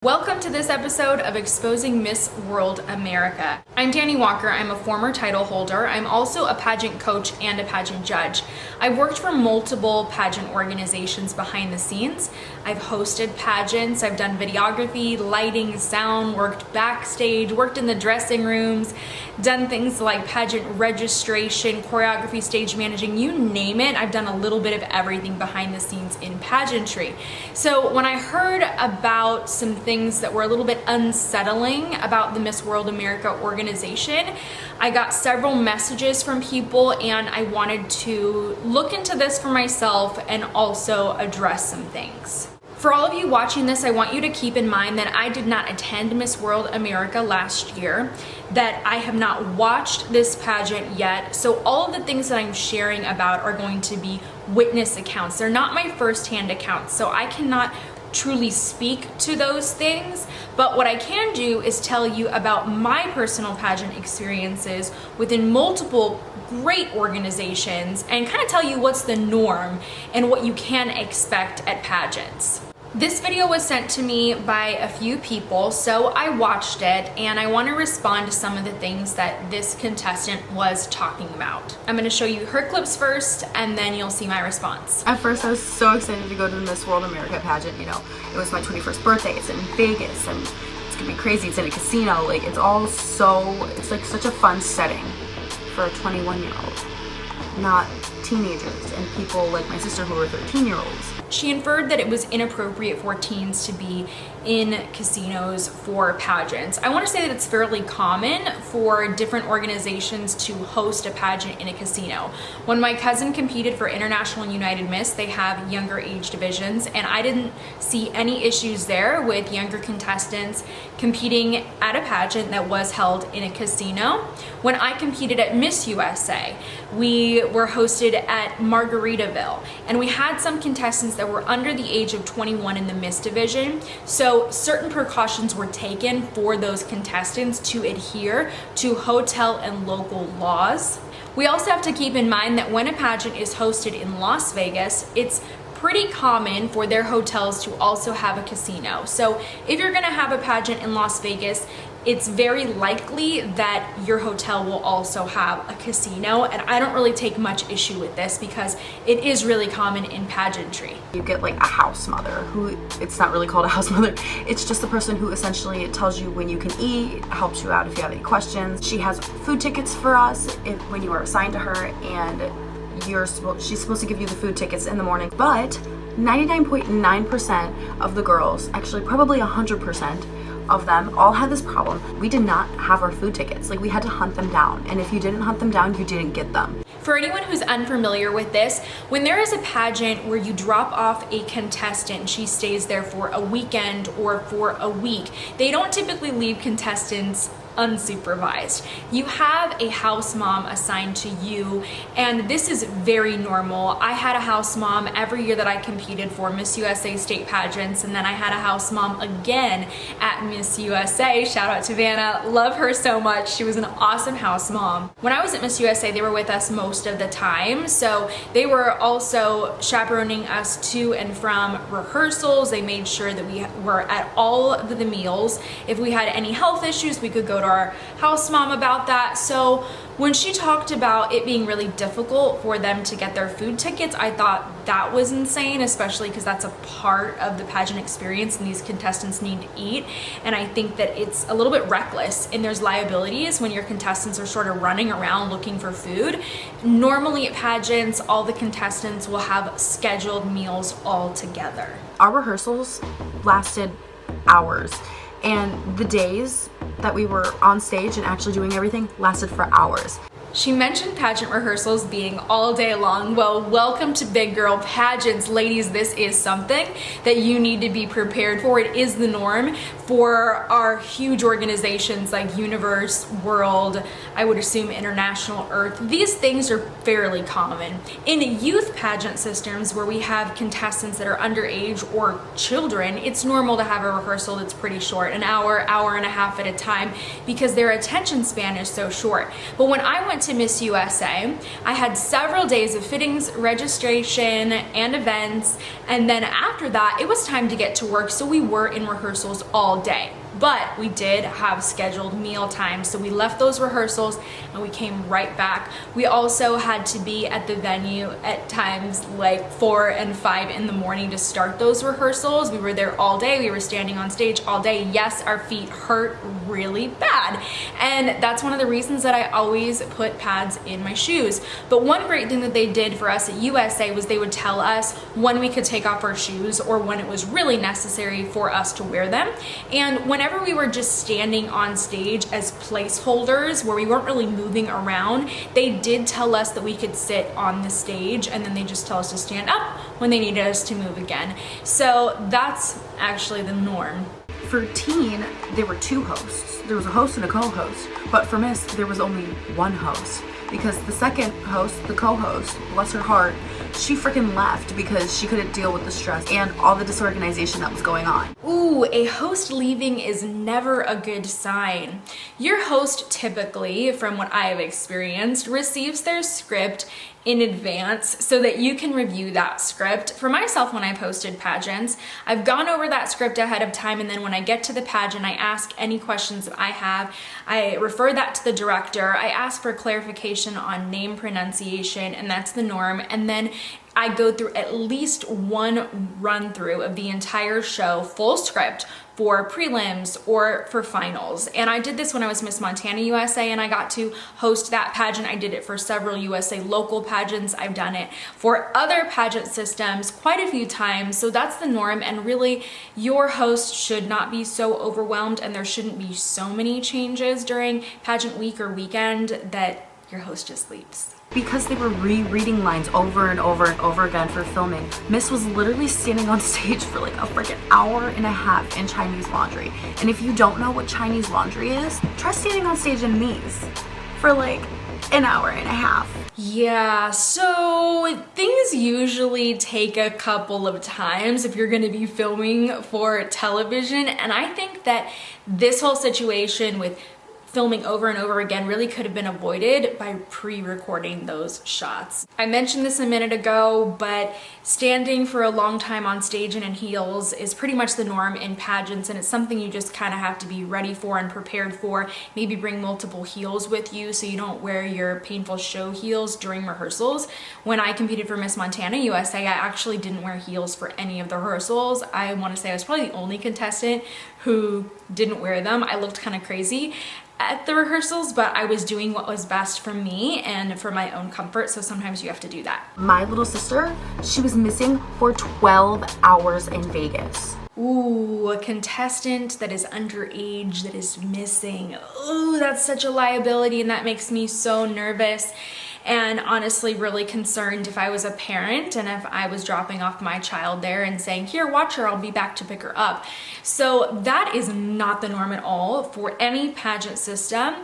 Welcome to this episode of Exposing Miss World America. I'm Dani Walker. I'm a former title holder. I'm also a pageant coach and a pageant judge. I've worked for multiple pageant organizations behind the scenes. I've hosted pageants, I've done videography, lighting, sound, worked backstage, worked in the dressing rooms, done things like pageant registration, choreography, stage managing, you name it. I've done a little bit of everything behind the scenes in pageantry. So when I heard about some things that were a little bit unsettling about the Miss World America organization, I got several messages from people and I wanted to look into this for myself and also address some things. For all of you watching this, I want you to keep in mind that I did not attend Miss World America last year, that I have not watched this pageant yet, so all of the things that I'm sharing about are going to be witness accounts. They're not my first-hand accounts, so I cannot truly speak to those things, but what I can do is tell you about my personal pageant experiences within multiple great organizations and kind of tell you what's the norm and what you can expect at pageants. This video was sent to me by a few people, so I watched it and I want to respond to some of the things that this contestant was talking about. I'm going to show you her clips first and then you'll see my response. At first I was so excited to go to the Miss World America pageant, you know. It was my 21st birthday, it's in Vegas and it's going to be crazy, it's in a casino, like it's all so, it's like such a fun setting for a 21-year-old, not teenagers and people like my sister who are 13-year-olds. She inferred that it was inappropriate for teens to be in casinos for pageants. I want to say that it's fairly common for different organizations to host a pageant in a casino. When my cousin competed for International United Miss, they have younger age divisions, and I didn't see any issues there with younger contestants competing at a pageant that was held in a casino. When I competed at Miss USA, we were hosted at Margaritaville, and we had some contestants that were under the age of 21 in the Miss division, so certain precautions were taken for those contestants to adhere to hotel and local laws. We also have to keep in mind that when a pageant is hosted in Las Vegas, it's pretty common for their hotels to also have a casino. So if you're gonna have a pageant in Las Vegas, it's very likely that your hotel will also have a casino, and I don't really take much issue with this because it is really common in pageantry. You get like a house mother who, it's not really called a house mother, it's just the person who essentially tells you when you can eat, helps you out if you have any questions. She has food tickets for us when you are assigned to her, and she's supposed to give you the food tickets in the morning, but 99.9% of the girls, actually probably 100% of them, all had this problem. We did not have our food tickets. Like, we had to hunt them down, and if you didn't hunt them down, you didn't get them. For anyone who's unfamiliar with this, when there is a pageant where you drop off a contestant, she stays there for a weekend or for a week, they don't typically leave contestants unsupervised. You have a house mom assigned to you, and this is very normal. I had a house mom every year that I competed for Miss USA state pageants, and then I had a house mom again at Miss USA. Shout out to Vanna, love her so much. She was an awesome house mom. When I was at Miss USA, they were with us most of the time, so they were also chaperoning us to and from rehearsals. They made sure that we were at all of the meals. If we had any health issues, we could go to our house mom about that. So when she talked about it being really difficult for them to get their food tickets, I thought that was insane, especially because that's a part of the pageant experience and these contestants need to eat. And I think that it's a little bit reckless, and there's liabilities when your contestants are sort of running around looking for food. Normally at pageants, all the contestants will have scheduled meals all together. Our rehearsals lasted hours, and the days that we were on stage and actually doing everything lasted for hours. She mentioned pageant rehearsals being all day long. Well, welcome to big girl pageants. Ladies, this is something that you need to be prepared for. It is the norm for our huge organizations like Universe, World, I would assume International, Earth. These things are fairly common. In youth pageant systems where we have contestants that are underage or children, it's normal to have a rehearsal that's pretty short, an hour, hour and a half at a time, because their attention span is so short. But when I went to Miss USA, I had several days of fittings, registration, and events, and then after that, it was time to get to work, so we were in rehearsals all day. But we did have scheduled meal times, so we left those rehearsals and we came right back. We also had to be at the venue at times like 4 and 5 in the morning to start those rehearsals. We were there all day, we were standing on stage all day. Yes, our feet hurt really bad, and that's one of the reasons that I always put pads in my shoes. But one great thing that they did for us at USA was they would tell us when we could take off our shoes or when it was really necessary for us to wear them. And whenever we were just standing on stage as placeholders where we weren't really moving around, they did tell us that we could sit on the stage, and then they just tell us to stand up when they needed us to move again. So that's actually the norm. For teen, there were 2 hosts. There was a host and a co-host, but for Miss, there was only 1 host, because the second host, the co-host, bless her heart, she freaking left because she couldn't deal with the stress and all the disorganization that was going on. Ooh, a host leaving is never a good sign. Your host typically, from what I have experienced, receives their script in advance so that you can review that script. For myself, when I posted pageants, I've gone over that script ahead of time, and then when I get to the pageant, I ask any questions that I have. I refer that to the director. I ask for clarification on name pronunciation, and that's the norm. And then I go through at least one run through of the entire show, full script, for prelims or for finals. And I did this when I was Miss Montana USA, and I got to host that pageant. I did it for several USA local pageants. I've done it for other pageant systems quite a few times. So that's the norm, and really your host should not be so overwhelmed, and there shouldn't be so many changes during pageant week or weekend that your host just leaves. Because they were rereading lines over and over and over again for filming, Miss was literally standing on stage for like a freaking hour and a half in Chinese laundry. And if you don't know what Chinese laundry is, try standing on stage in these for like an hour and a half. Yeah, so things usually take a couple of times if you're gonna be filming for television, and I think that this whole situation with filming over and over again really could have been avoided by pre-recording those shots. I mentioned this a minute ago, but standing for a long time on stage and in heels is pretty much the norm in pageants, and it's something you just kind of have to be ready for and prepared for. Maybe bring multiple heels with you so you don't wear your painful show heels during rehearsals. When I competed for Miss Montana USA, I actually didn't wear heels for any of the rehearsals. I want to say I was probably the only contestant who didn't wear them. I looked kind of crazy at the rehearsals, but I was doing what was best for me and for my own comfort, so sometimes you have to do that. My little sister, she was missing for 12 hours in Vegas. Ooh, a contestant that is underage that is missing. Ooh, that's such a liability, and that makes me so nervous and honestly really concerned if I was a parent and if I was dropping off my child there and saying, here, watch her, I'll be back to pick her up. So that is not the norm at all for any pageant system.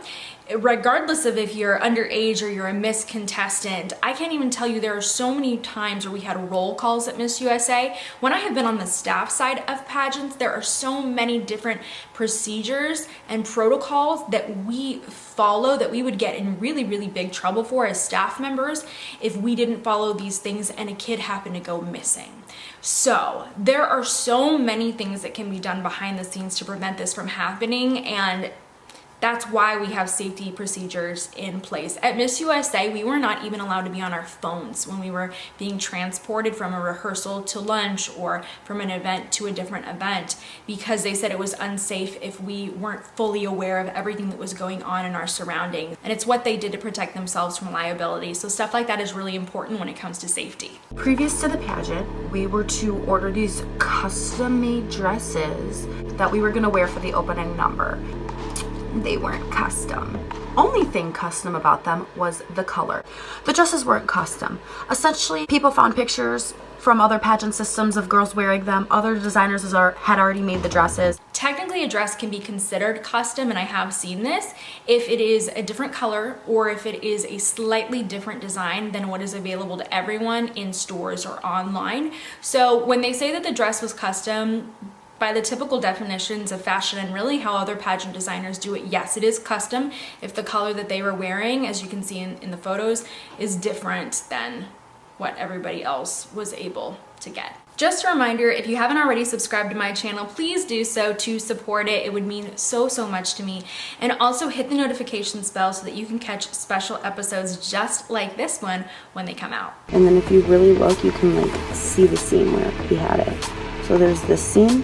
Regardless of if you're underage or you're a Miss contestant, I can't even tell you, there are so many times where we had roll calls at Miss USA. When I have been on the staff side of pageants, there are so many different procedures and protocols that we follow that we would get in really, really big trouble for as staff members if we didn't follow these things and a kid happened to go missing. So there are so many things that can be done behind the scenes to prevent this from happening, and that's why we have safety procedures in place. At Miss USA, we were not even allowed to be on our phones when we were being transported from a rehearsal to lunch or from an event to a different event, because they said it was unsafe if we weren't fully aware of everything that was going on in our surroundings. And it's what they did to protect themselves from liability. So stuff like that is really important when it comes to safety. Previous to the pageant, we were to order these custom-made dresses that we were gonna wear for the opening number. They weren't custom. Only thing custom about them was the color. The dresses weren't custom. Essentially, people found pictures from other pageant systems of girls wearing them. Other designers had already made the dresses. Technically, a dress can be considered custom, and I have seen this, if it is a different color or if it is a slightly different design than what is available to everyone in stores or online. So when they say that the dress was custom, by the typical definitions of fashion and really how other pageant designers do it, yes, it is custom if the color that they were wearing, as you can see in the photos, is different than what everybody else was able to get. Just a reminder, if you haven't already subscribed to my channel, please do so to support it. It would mean so much to me. And also hit the notifications bell so that you can catch special episodes just like this one when they come out. And then if you really look, you can like see the seam where he had it. So there's this seam,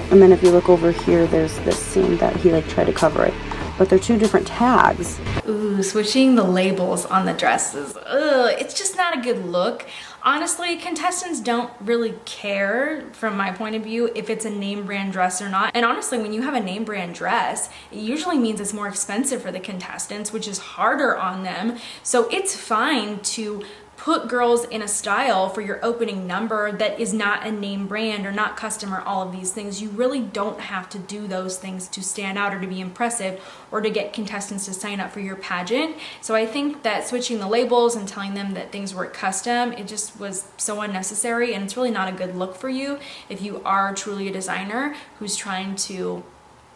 and then if you look over here, there's this seam that he like tried to cover it. But they're two different tags. Ooh, switching the labels on the dresses. Ugh, it's just not a good look. Honestly, contestants don't really care, from my point of view, if it's a name brand dress or not. And honestly, when you have a name brand dress, it usually means it's more expensive for the contestants, which is harder on them. So it's fine to put girls in a style for your opening number that is not a name brand or not custom or all of these things. You really don't have to do those things to stand out or to be impressive or to get contestants to sign up for your pageant. So I think that switching the labels and telling them that things were custom, it just was so unnecessary, and it's really not a good look for you if you are truly a designer who's trying to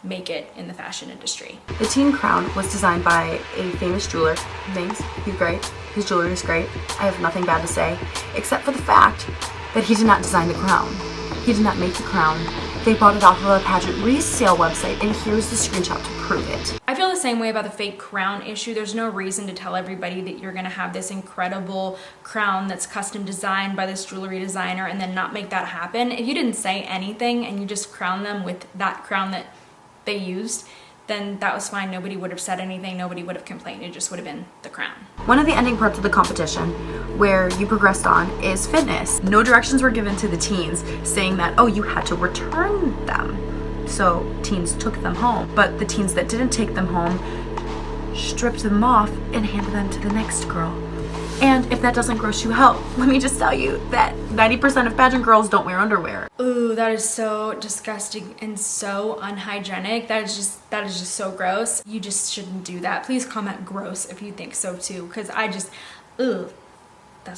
make it in the fashion industry. The teen crown was designed by a famous jeweler. He's great. His jewelry is great. I have nothing bad to say, except for the fact that he did not design the crown. He did not make the crown. They bought it off of a pageant resale website, and here's the screenshot to prove it. I feel the same way about the fake crown issue. There's no reason to tell everybody that you're gonna have this incredible crown that's custom designed by this jewelry designer and then not make that happen. If you didn't say anything and you just crown them with that crown that they used, then that was fine. Nobody would have said anything. Nobody would have complained. It just would have been the crown. One of the ending parts of the competition where you progressed on is fitness. No directions were given to the teens saying that, oh, you had to return them. So teens took them home. But the teens that didn't take them home stripped them off and handed them to the next girl. And if that doesn't gross you out, let me just tell you that 90% of pageant girls don't wear underwear. Ooh, that is so disgusting and so unhygienic. That is just so gross. You just shouldn't do that. Please comment gross if you think so too, because that's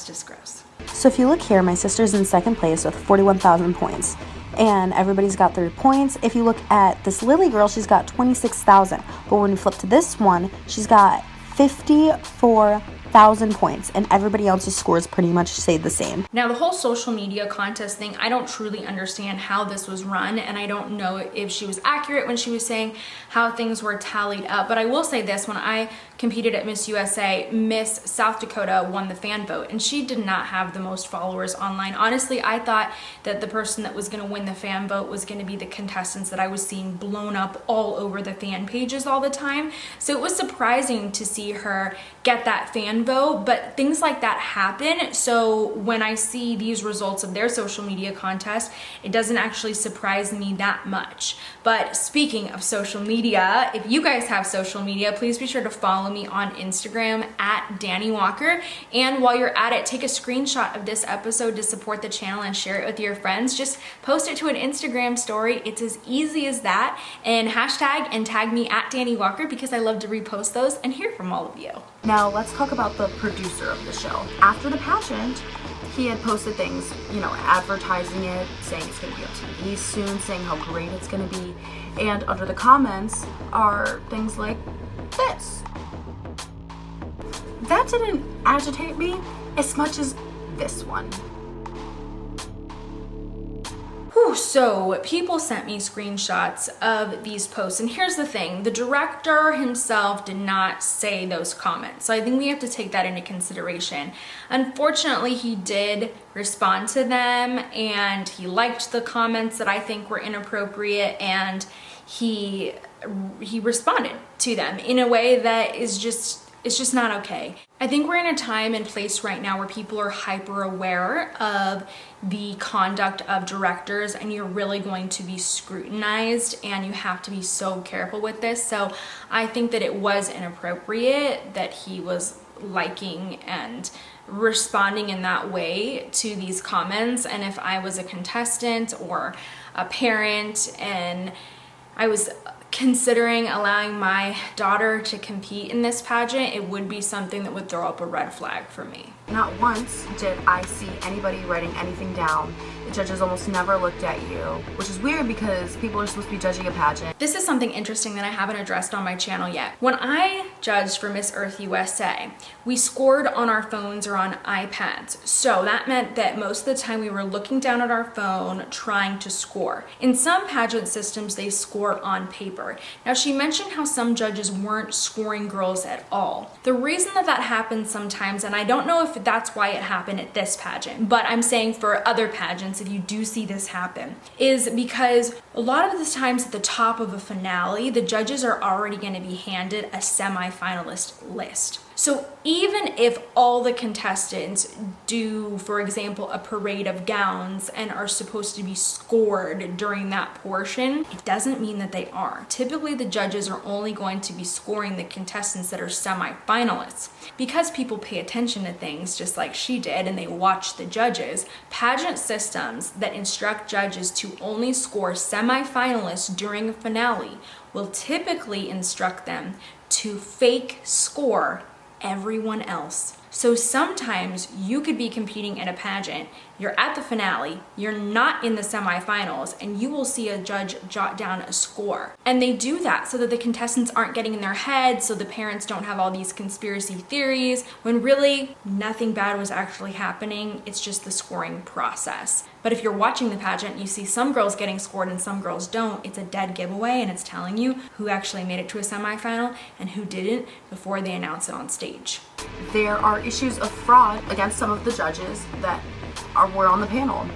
just gross. So if you look here, my sister's in second place with 41,000 points. And everybody's got their points. If you look at this Lily girl, she's got 26,000. But when you flip to this one, she's got 54,000 points, and everybody else's scores pretty much stayed the same. Now, the whole social media contest thing, I don't truly understand how this was run, and I don't know if she was accurate when she was saying how things were tallied up. But I will say this, when I competed at Miss USA, Miss South Dakota won the fan vote, and she did not have the most followers online. Honestly, I thought that the person that was going to win the fan vote was going to be the contestants that I was seeing blown up all over the fan pages all the time. So it was surprising to see her get that fan vote, but things like that happen. So when I see these results of their social media contest, it doesn't actually surprise me that much. But speaking of social media, if you guys have social media, please be sure to follow me on Instagram at Dani Walker. And while you're at it, take a screenshot of this episode to support the channel and share it with your friends. Just post it to an Instagram story. It's as easy as that. And hashtag and tag me at Dani Walker, because I love to repost those and hear from all of you. Now let's talk about the producer of the show. After the pageant, he had posted things, advertising it, saying it's going to be on TV soon, saying how great it's going to be. And under the comments are things like this. That didn't agitate me as much as this one. Whew, so people sent me screenshots of these posts, and here's the thing, the director himself did not say those comments, so I think we have to take that into consideration. Unfortunately, he did respond to them, and he liked the comments that I think were inappropriate, and he responded to them in a way that is it's just not okay. I think we're in a time and place right now where people are hyper aware of the conduct of directors, and you're really going to be scrutinized, and you have to be so careful with this. So I think that it was inappropriate that he was liking and responding in that way to these comments. And if I was a contestant or a parent and I was considering allowing my daughter to compete in this pageant, it would be something that would throw up a red flag for me. Not once did I see anybody writing anything down. The judges almost never looked at you, which is weird because people are supposed to be judging a pageant. This is something interesting that I haven't addressed on my channel yet. When I judged for Miss Earth USA, we scored on our phones or on iPads. So that meant that most of the time we were looking down at our phone trying to score. In some pageant systems, they score on paper. Now, she mentioned how some judges weren't scoring girls at all. The reason that that happens sometimes, and I don't know if that's why it happened at this pageant, but I'm saying for other pageants, if you do see this happen, is because a lot of the times at the top of a finale, the judges are already going to be handed a semi-finalist list. So even if all the contestants do, for example, a parade of gowns and are supposed to be scored during that portion, it doesn't mean that they are. Typically, the judges are only going to be scoring the contestants that are semi-finalists. Because people pay attention to things just like she did and they watch the judges, pageant systems that instruct judges to only score semi-finalists during a finale will typically instruct them to fake score everyone else. So sometimes you could be competing in a pageant, you're at the finale, you're not in the semifinals, and you will see a judge jot down a score. And they do that so that the contestants aren't getting in their heads, so the parents don't have all these conspiracy theories, when really nothing bad was actually happening. It's just the scoring process. But if you're watching the pageant, you see some girls getting scored and some girls don't, it's a dead giveaway, and it's telling you who actually made it to a semifinal and who didn't before they announce it on stage. There are issues of fraud against some of the judges that were on the panel.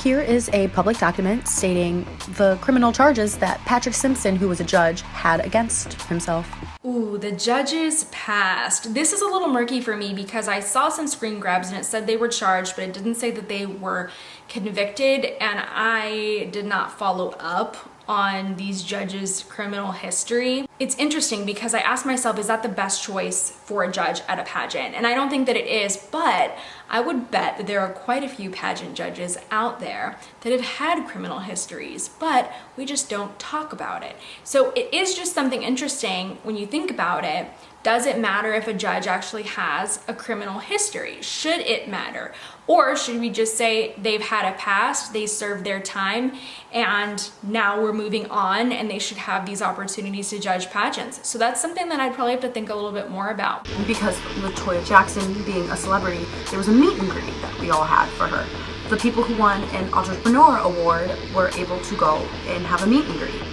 Here is a public document stating the criminal charges that Patrick Simpson, who was a judge, had against himself. Ooh, the judges passed. This is a little murky for me because I saw some screen grabs and it said they were charged, but it didn't say that they were convicted, and I did not follow up on these judges' criminal history. It's interesting because I asked myself, is that the best choice for a judge at a pageant? And I don't think that it is, but I would bet that there are quite a few pageant judges out there that have had criminal histories, but we just don't talk about it. So it is just something interesting when you think about it. Does it matter if a judge actually has a criminal history? Should it matter? Or should we just say they've had a past, they served their time, and now we're moving on and they should have these opportunities to judge pageants? So that's something that I'd probably have to think a little bit more about. Because LaToya Jackson being a celebrity, there was a meet and greet that we all had for her. The people who won an entrepreneur award were able to go and have a meet and greet.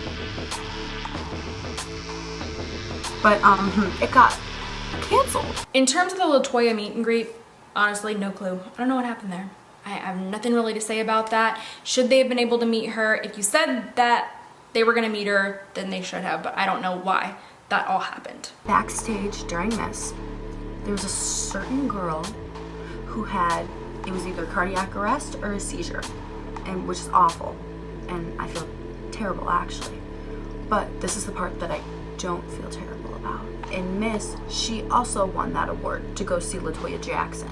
But it got canceled. In terms of the LaToya meet and greet, honestly, no clue. I don't know what happened there. I have nothing really to say about that. Should they have been able to meet her? If you said that they were gonna meet her, then they should have, but I don't know why that all happened. Backstage during this, there was a certain girl who had, it was either cardiac arrest or a seizure, and which is awful, and I feel terrible actually. But this is the part that I don't feel terrible about. In Miss, she also won that award to go see LaToya Jackson.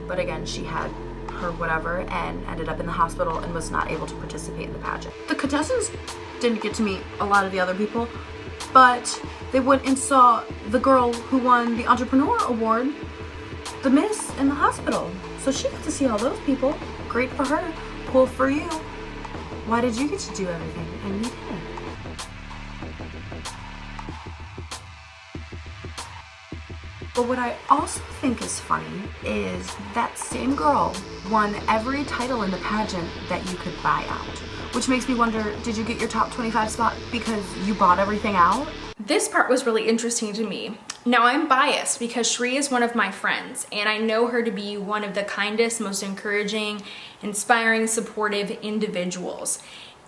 But again, she had her whatever and ended up in the hospital and was not able to participate in the pageant. The contestants didn't get to meet a lot of the other people, but they went and saw the girl who won the Entrepreneur Award, the Miss, in the hospital. So she got to see all those people. Great for her, cool for you. Why did you get to do everything and you didn't? But what I also think is funny is that same girl won every title in the pageant that you could buy out. Which makes me wonder, did you get your top 25 spot because you bought everything out? This part was really interesting to me. Now, I'm biased because Shree is one of my friends, and I know her to be one of the kindest, most encouraging, inspiring, supportive individuals.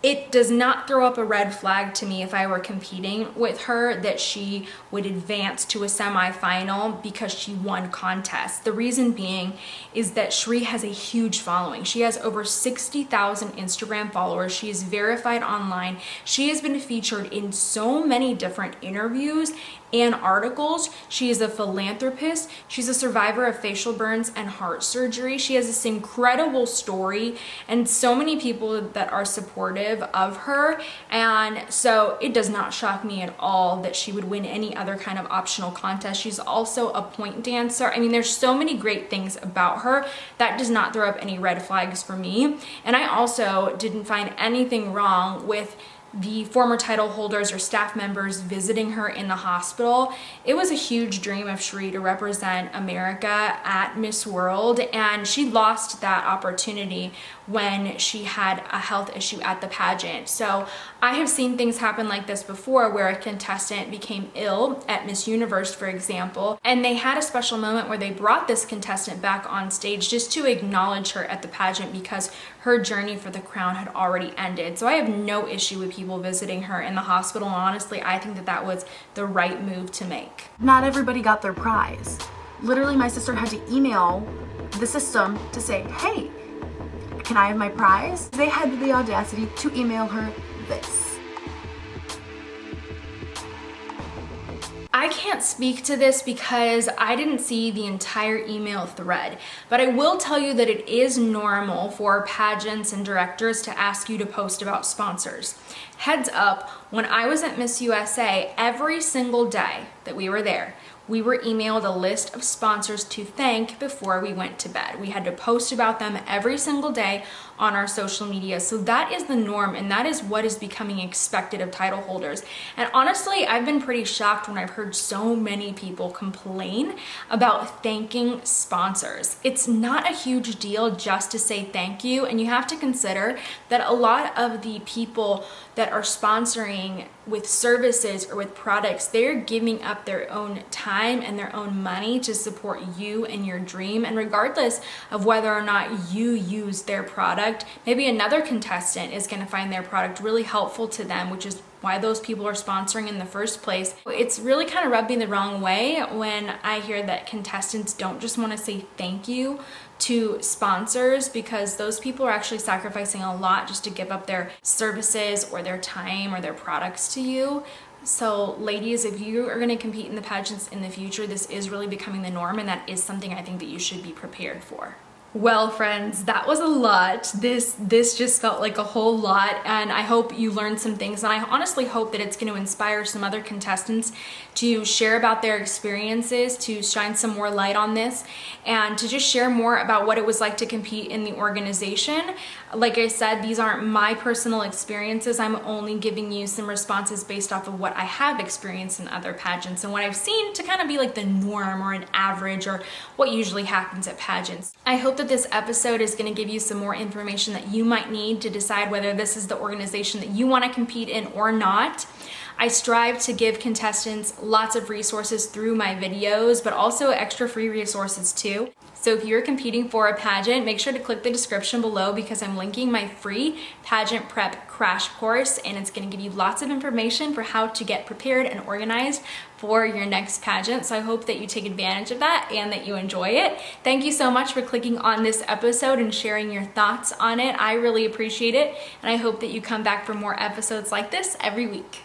It does not throw up a red flag to me if I were competing with her that she would advance to a semifinal because she won contests. The reason being is that Shree has a huge following. She has over 60,000 Instagram followers. She is verified online. She has been featured in so many different interviews and articles. She is a philanthropist. She's a survivor of facial burns and heart surgery. She has this incredible story, and so many people that are supportive supportive of her, and so it does not shock me at all that she would win any other kind of optional contest. She's also a point dancer. I mean, there's so many great things about her that does not throw up any red flags for me. And I also didn't find anything wrong with the former title holders or staff members visiting her in the hospital. It was a huge dream of Cherie to represent America at Miss World, and she lost that opportunity when she had a health issue at the pageant. So I have seen things happen like this before, where a contestant became ill at Miss Universe, for example, and they had a special moment where they brought this contestant back on stage just to acknowledge her at the pageant because her journey for the crown had already ended. So I have no issue with people visiting her in the hospital, and honestly, I think that that was the right move to make. Not everybody got their prize. Literally, my sister had to email the system to say, hey, can I have my prize? They had the audacity to email her this. I can't speak to this because I didn't see the entire email thread, but I will tell you that it is normal for pageants and directors to ask you to post about sponsors. Heads up, when I was at Miss USA, every single day that we were there, we were emailed a list of sponsors to thank before we went to bed. We had to post about them every single day on our social media. So that is the norm, and that is what is becoming expected of title holders. And honestly, I've been pretty shocked when I've heard so many people complain about thanking sponsors. It's not a huge deal just to say thank you, and you have to consider that a lot of the people that are sponsoring with services or with products, they're giving up their own time and their own money to support you and your dream. And regardless of whether or not you use their product, maybe another contestant is going to find their product really helpful to them, which is why those people are sponsoring in the first place. It's really kind of rubbed me the wrong way when I hear that contestants don't just want to say thank you to sponsors, because those people are actually sacrificing a lot just to give up their services or their time or their products to you. So ladies, if you are going to compete in the pageants in the future, this is really becoming the norm, and that is something I think that you should be prepared for. Well, friends, that was a lot. This just felt like a whole lot, and I hope you learned some things, and I honestly hope that it's going to inspire some other contestants to share about their experiences, to shine some more light on this, and to just share more about what it was like to compete in the organization. Like I said, these aren't my personal experiences. I'm only giving you some responses based off of what I have experienced in other pageants and what I've seen to kind of be like the norm or an average or what usually happens at pageants. I hope that this episode is going to give you some more information that you might need to decide whether this is the organization that you want to compete in or not. I strive to give contestants lots of resources through my videos, but also extra free resources too. So if you're competing for a pageant, make sure to click the description below, because I'm linking my free pageant prep crash course, and it's going to give you lots of information for how to get prepared and organized for your next pageant. So I hope that you take advantage of that and that you enjoy it. Thank you so much for clicking on this episode and sharing your thoughts on it. I really appreciate it, and I hope that you come back for more episodes like this every week.